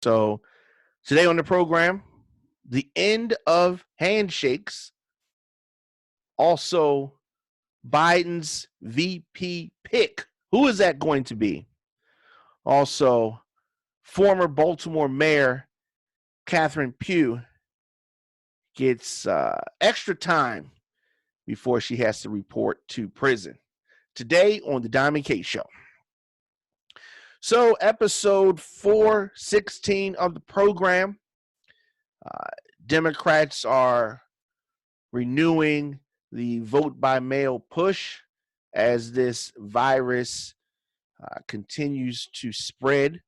So today on the program, the end of handshakes, also Biden's VP pick. Who is that going to be? Also, former Baltimore Mayor Cathy Pugh gets extra time before she has to report to prison. Today on the Diamond K Show. So, episode 416 of the program. Democrats are renewing the vote by mail push as this virus continues to spread.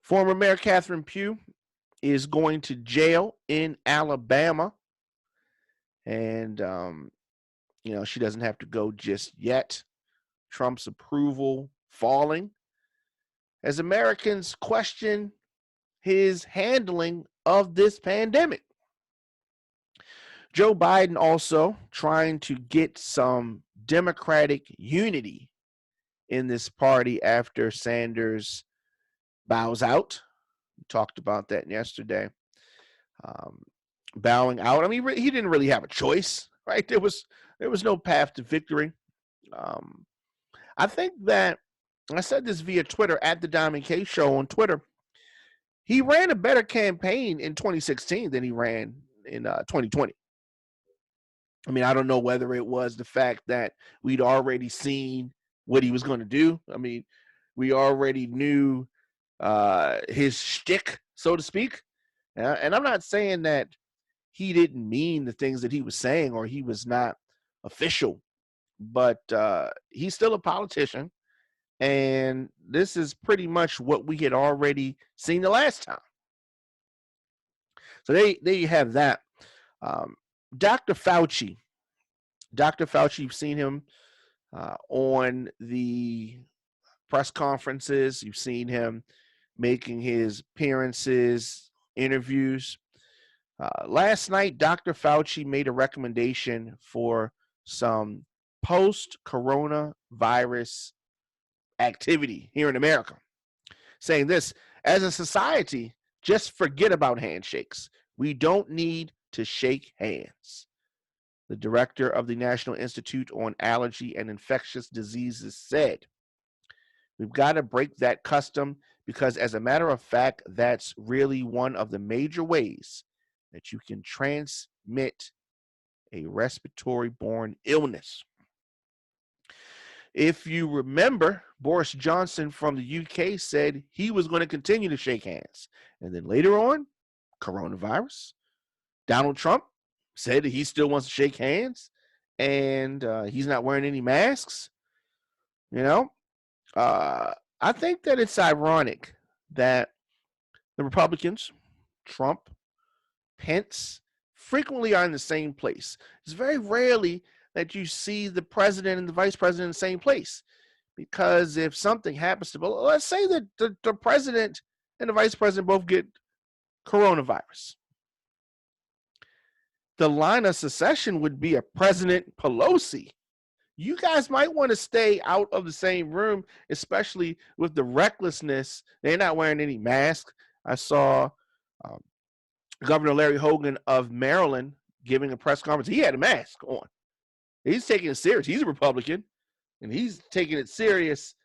Former Mayor Cathy Pugh is going to jail in Alabama. And, she doesn't have to go just yet. Trump's approval falling as Americans question his handling of this pandemic. Joe Biden also trying to get some Democratic unity in this party after Sanders bows out. We talked about that yesterday. Bowing out. I mean, he didn't really have a choice, right? There was no path to victory. I think that I said this via Twitter at the Diamond K Show on Twitter. He ran a better campaign in 2016 than he ran in 2020. I mean, I don't know whether it was the fact that we'd already seen what he was going to do. I mean, we already knew his shtick, so to speak. And I'm not saying that he didn't mean the things that he was saying or he was not official, but he's still a politician. And this is pretty much what we had already seen the last time. So there you have that. Dr. Fauci, you've seen him on the press conferences. You've seen him making his appearances, interviews. Last night, Dr. Fauci made a recommendation for some post-coronavirus activity here in America, saying this: as a society, just forget about handshakes. We don't need to shake hands. The director of the National Institute on Allergy and Infectious Diseases said, we've got to break that custom because, as a matter of fact, that's really one of the major ways that you can transmit a respiratory-borne illness. If you remember, Boris Johnson from the UK said he was going to continue to shake hands. And then later on, coronavirus. Donald Trump said that he still wants to shake hands and he's not wearing any masks. I think that it's ironic that the Republicans, Trump, Pence, frequently are in the same place. It's very rarely that you see the president and the vice president in the same place, because if something happens to, let's say that the president and the vice president both get coronavirus, the line of succession would be a President Pelosi. You guys might want to stay out of the same room, especially with the recklessness. They're not wearing any masks. I saw Governor Larry Hogan of Maryland giving a press conference. He had a mask on. He's taking it serious. He's a Republican, and he's taking it serious,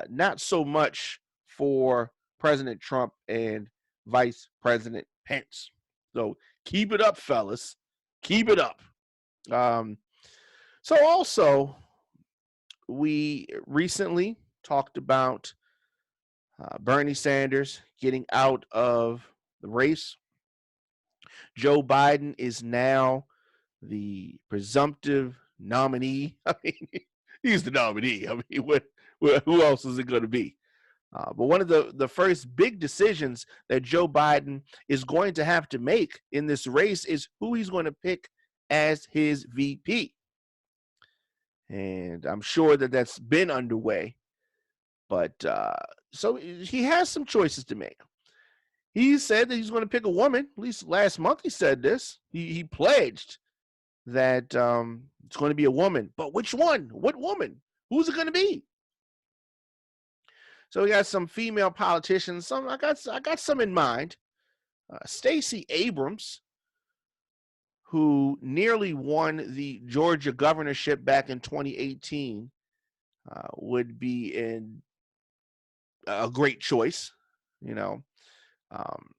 not so much for President Trump and Vice President Pence. So keep it up, fellas. Keep it up. So also, we recently talked about Bernie Sanders getting out of the race. Joe Biden is now the presumptive nominee. I mean, he's the nominee. I mean, who else is it going to be? But one of the first big decisions that Joe Biden is going to have to make in this race is who he's going to pick as his VP. And I'm sure that that's been underway. But so he has some choices to make. He said that he's going to pick a woman. At least last month he said this. He pledged that it's going to be a woman. But which one? What woman? Who's it going to be? So we got some female politicians. I got some in mind. Stacey Abrams, who nearly won the Georgia governorship back in 2018, would be in a great choice. You know, um,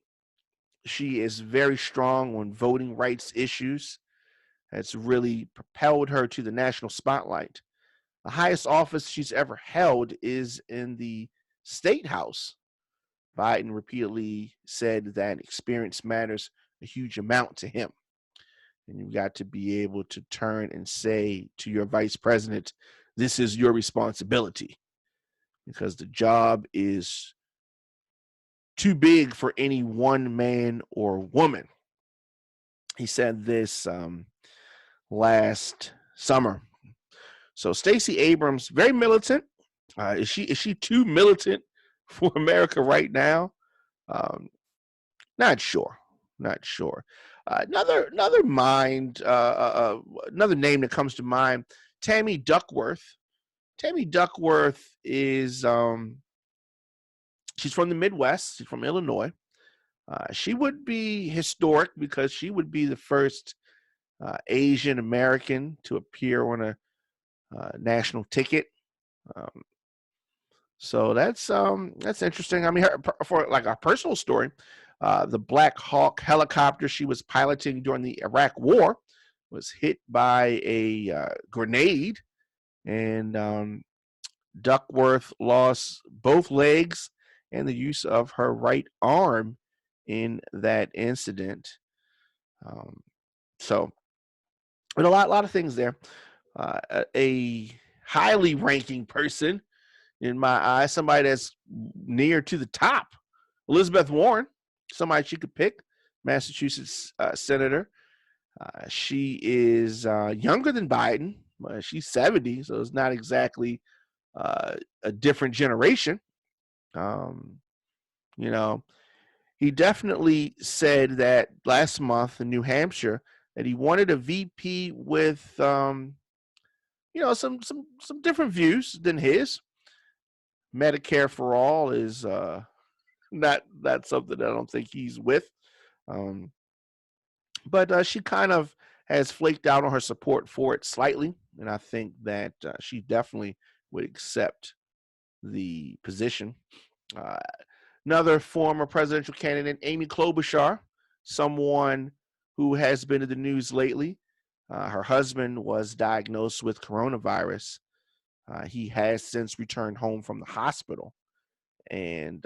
she is very strong on voting rights issues. That's really propelled her to the national spotlight. The highest office she's ever held is in the state house. Biden repeatedly said that experience matters a huge amount to him. And you've got to be able to turn and say to your vice president, this is your responsibility, because the job is too big for any one man or woman. He said this last summer. So Stacey Abrams, very militant. Is she too militant for America right now? Um, Not sure. Not sure. Another another name that comes to mind, Tammy Duckworth. Tammy Duckworth is she's from the Midwest. She's from Illinois. She would be historic because she would be the first Asian American to appear on a national ticket. Um, So that's interesting. I mean, for like a personal story, the Black Hawk helicopter she was piloting during the Iraq War was hit by a grenade, and Duckworth lost both legs and the use of her right arm in that incident. Um, so, but a lot of things there. A highly ranking person in my eyes, somebody that's near to the top. Elizabeth Warren, somebody she could pick, Massachusetts senator. She is younger than Biden. She's 70, so it's not exactly a different generation. Um, you know, he definitely said that last month in New Hampshire that he wanted a VP with, some different views than his. Medicare for all is not something that I don't think he's with. Um, but she kind of has flaked out on her support for it slightly, and I think that she definitely would accept the position. Uh, Another former presidential candidate, Amy Klobuchar, someone who has been in the news lately. Her husband was diagnosed with coronavirus. He has since returned home from the hospital, and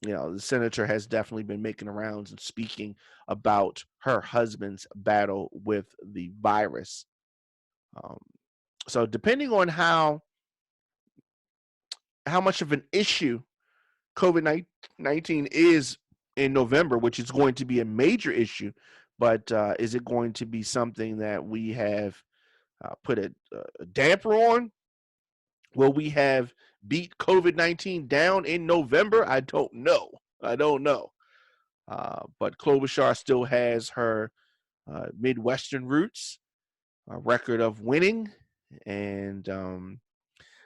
the senator has definitely been making the rounds and speaking about her husband's battle with the virus. Um, so depending on how much of an issue COVID-19 is in November, which is going to be a major issue, but is it going to be something that we have put a damper on? Will we have beat COVID-19 down in November? I don't know. But Klobuchar still has her Midwestern roots, a record of winning, and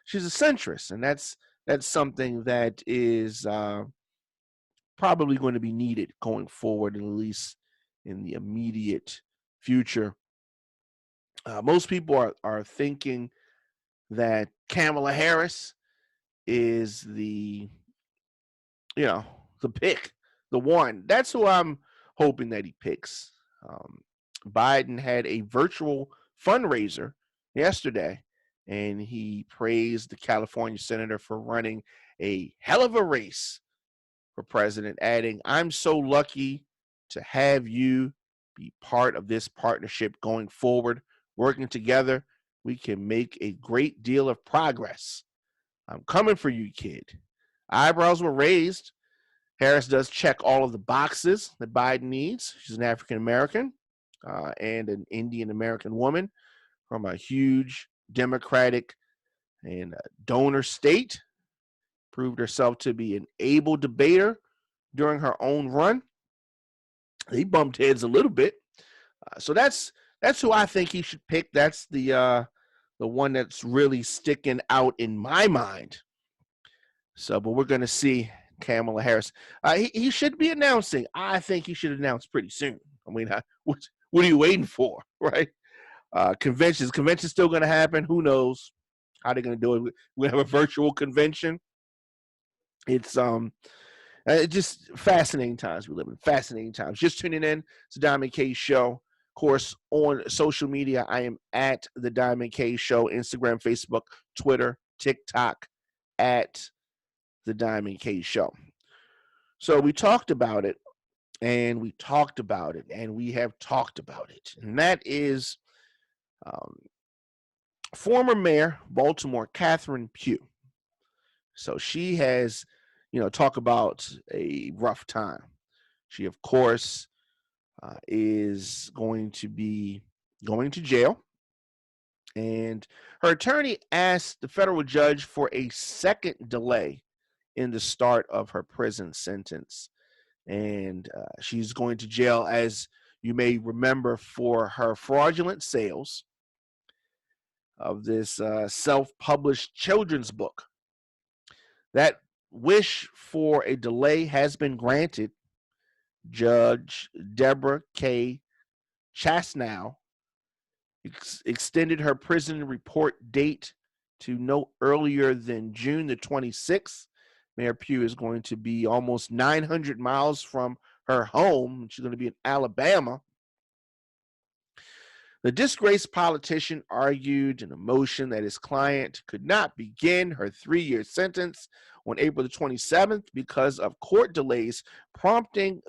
she's a centrist, and that's something that is probably going to be needed going forward, at least in the immediate future. Most people are thinking that Kamala Harris is the pick, the one. That's who I'm hoping that he picks. Um, Biden had a virtual fundraiser yesterday, and he praised the California senator for running a hell of a race for president, adding, "I'm so lucky to have you be part of this partnership going forward. Working together, we can make a great deal of progress. I'm coming for you, kid." Eyebrows were raised. Harris does check all of the boxes that Biden needs. She's an African American and an Indian American woman from a huge Democratic and donor state. Proved herself to be an able debater during her own run. He bumped heads a little bit. So that's who I think he should pick. That's the one that's really sticking out in my mind. So, but we're going to see Kamala Harris. He should be announcing. I think he should announce pretty soon. I mean, what are you waiting for, right? Convention's still going to happen. Who knows how they're going to do it? We have a virtual convention. It's just fascinating times we live in. Fascinating times. Just tuning in to Diamond K Show. Of course, on social media, I am at the Diamond K Show. Instagram, Facebook, Twitter, TikTok, at the Diamond K Show. So we talked about it, and we talked about it, and we have talked about it, and that is former Mayor Baltimore Cathy Pugh. So she has, talk about a rough time. She, of course, is going to be going to jail. And her attorney asked the federal judge for a second delay in the start of her prison sentence. And she's going to jail, as you may remember, for her fraudulent sales of this self-published children's book. That wish for a delay has been granted. Judge Deborah K. Chasnow extended her prison report date to no earlier than June the 26th. Mayor Pugh is going to be almost 900 miles from her home. She's going to be in Alabama. The disgraced politician argued in a motion that his client could not begin her 3-year sentence on April the 27th because of court delays prompted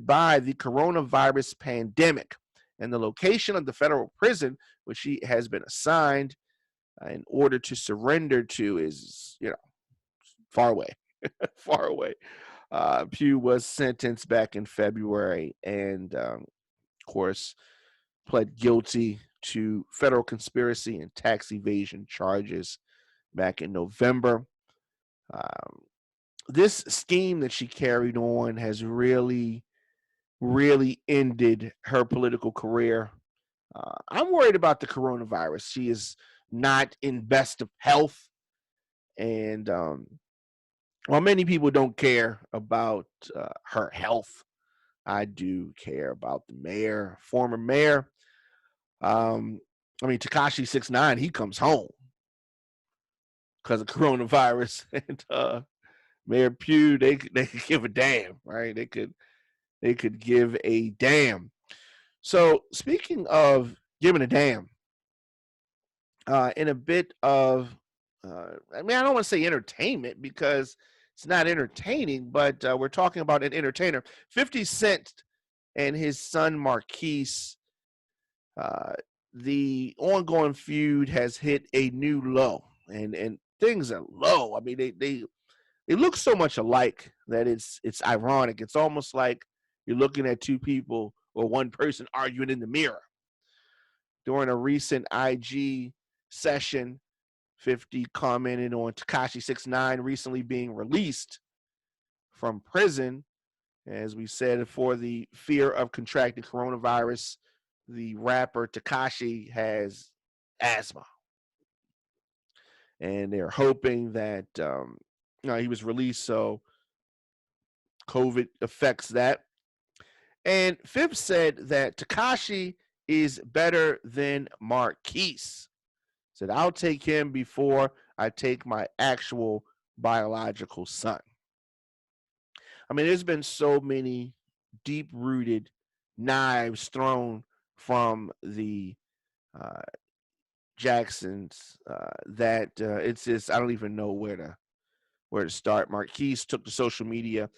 by the coronavirus pandemic, and the location of the federal prison which she has been assigned in order to surrender to is, far away. Far away. Pugh was sentenced back in February and, of course, pled guilty to federal conspiracy and tax evasion charges back in November. This scheme that she carried on has really, really ended her political career. I'm worried about the coronavirus. She is not in best of health. And while many people don't care about her health, I do care about the mayor, former mayor. Tekashi 6ix9ine, he comes home because of coronavirus, and Mayor Pugh, they could give a damn, right? They could give a damn. So speaking of giving a damn, in a bit of, I don't want to say entertainment because it's not entertaining, but we're talking about an entertainer. 50 Cent and his son Marquise, the ongoing feud has hit a new low, and things are low. I mean, they look so much alike that it's ironic. It's almost like you're looking at two people or one person arguing in the mirror. During a recent IG session, 50 commented on Tekashi 6ix9ine recently being released from prison. As we said, for the fear of contracting coronavirus, the rapper Tekashi has asthma. And they're hoping that he was released so COVID affects that. And Fifth said that Tekashi is better than Marquise. Said, I'll take him before I take my actual biological son. I mean, there's been so many deep-rooted knives thrown from the Jacksons that it's just, I don't even know where to start. Marquise took to social media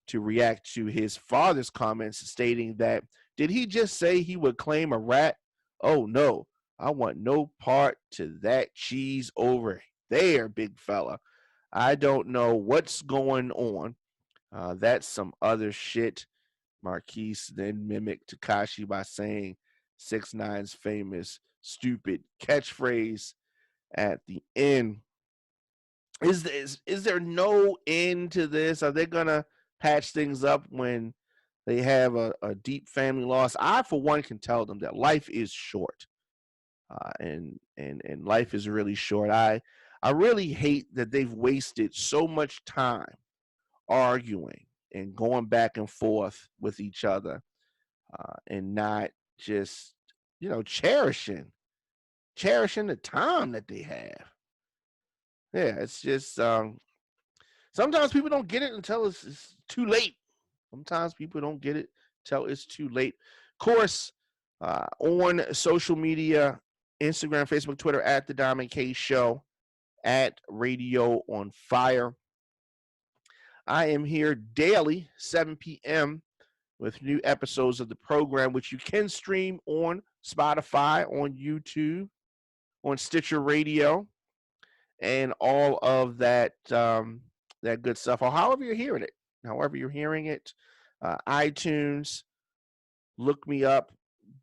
to react to his father's comments, stating that, did he just say he would claim a rat? Oh no, I want no part to that cheese over there, big fella. I don't know what's going on. That's some other shit. Marquise then mimicked Tekashi by saying 6ix9ine's famous stupid catchphrase at the end. Is there no end to this? Are they gonna patch things up when they have a deep family loss? I, for one, can tell them that life is short, and life is really short. I really hate that they've wasted so much time arguing and going back and forth with each other, and not just, cherishing the time that they have. Yeah, it's just sometimes people don't get it until it's too late. Sometimes people don't get it till it's too late. Of course, on social media, Instagram, Facebook, Twitter, at the Diamond K Show, at Radio on Fire. I am here daily, 7 p.m., with new episodes of the program, which you can stream on Spotify, on YouTube, on Stitcher Radio, and all of that that good stuff, or however you're hearing it. However you're hearing it, iTunes, look me up.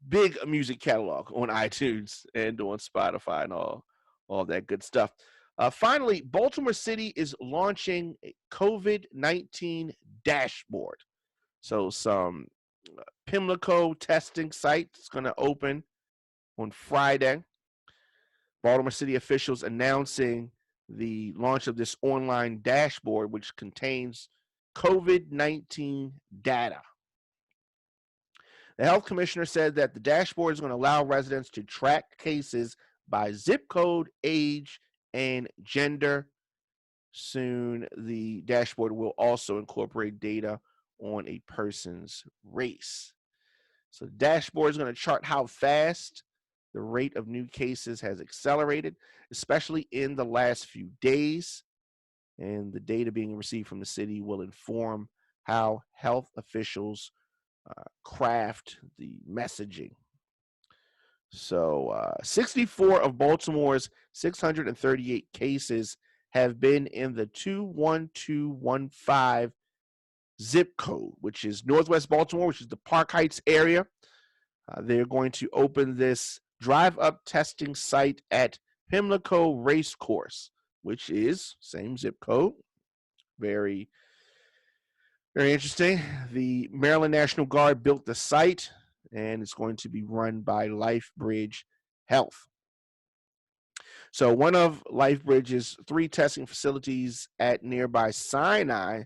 Big music catalog on iTunes and on Spotify and all that good stuff. Finally, Baltimore City is launching a COVID-19 dashboard. So some Pimlico testing site is going to open on Friday. Baltimore City officials announcing the launch of this online dashboard, which contains COVID-19 data. The health commissioner said that the dashboard is going to allow residents to track cases by zip code, age, and gender. Soon, the dashboard will also incorporate data on a person's race. So the dashboard is going to chart how fast the rate of new cases has accelerated, especially in the last few days. And the data being received from the city will inform how health officials craft the messaging. So 64 of Baltimore's 638 cases have been in the 21215 zip code, which is Northwest Baltimore, which is the Park Heights area. They're going to open this drive-up testing site at Pimlico Racecourse, which is same zip code. Very, very interesting. The Maryland National Guard built the site, and it's going to be run by LifeBridge Health. So one of LifeBridge's 3 testing facilities at nearby Sinai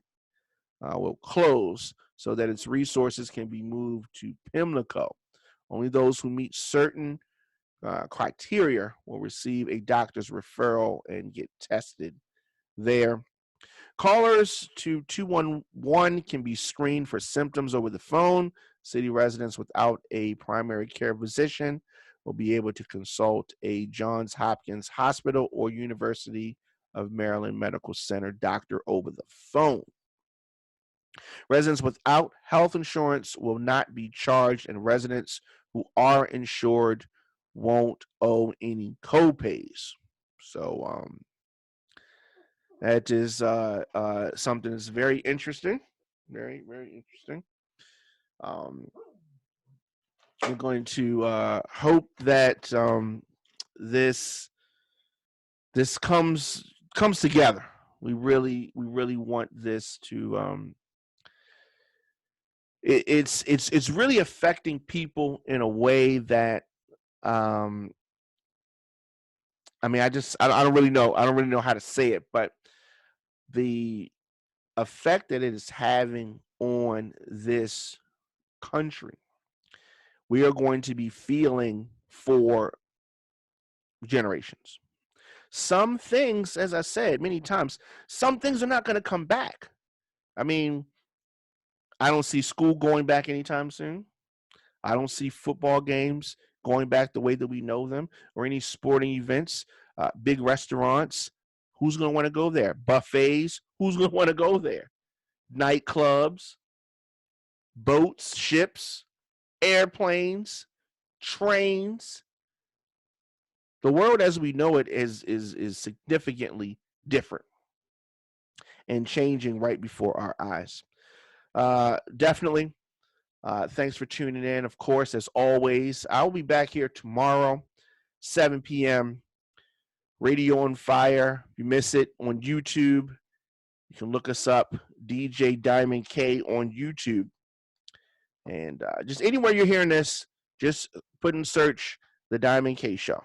will close so that its resources can be moved to Pimlico. Only those who meet certain criteria will receive a doctor's referral and get tested there. Callers to 211 can be screened for symptoms over the phone. City residents without a primary care physician will be able to consult a Johns Hopkins Hospital or University of Maryland Medical Center doctor over the phone. Residents without health insurance will not be charged, and residents who are insured won't owe any co-pays. So that is something that's very interesting. Very, very interesting. We're going to hope that this comes together. We really want this to. It's really affecting people in a way that I mean, I don't really know how to say it, but the effect that it is having on this country, we are going to be feeling for generations. Some things, as I said many times, some things are not going to come back. I mean, I don't see school going back anytime soon. I don't see football games going back the way that we know them, or any sporting events, big restaurants. Who's going to want to go there? Buffets. Who's going to want to go there? Nightclubs, boats, ships, airplanes, trains. The world as we know it is significantly different and changing right before our eyes. Definitely. Thanks for tuning in. Of course, as always, I'll be back here tomorrow, 7 p.m. Radio on Fire. If you miss it on YouTube, you can look us up, DJ Diamond K on YouTube. And just anywhere you're hearing this, just put in search The Diamond K Show.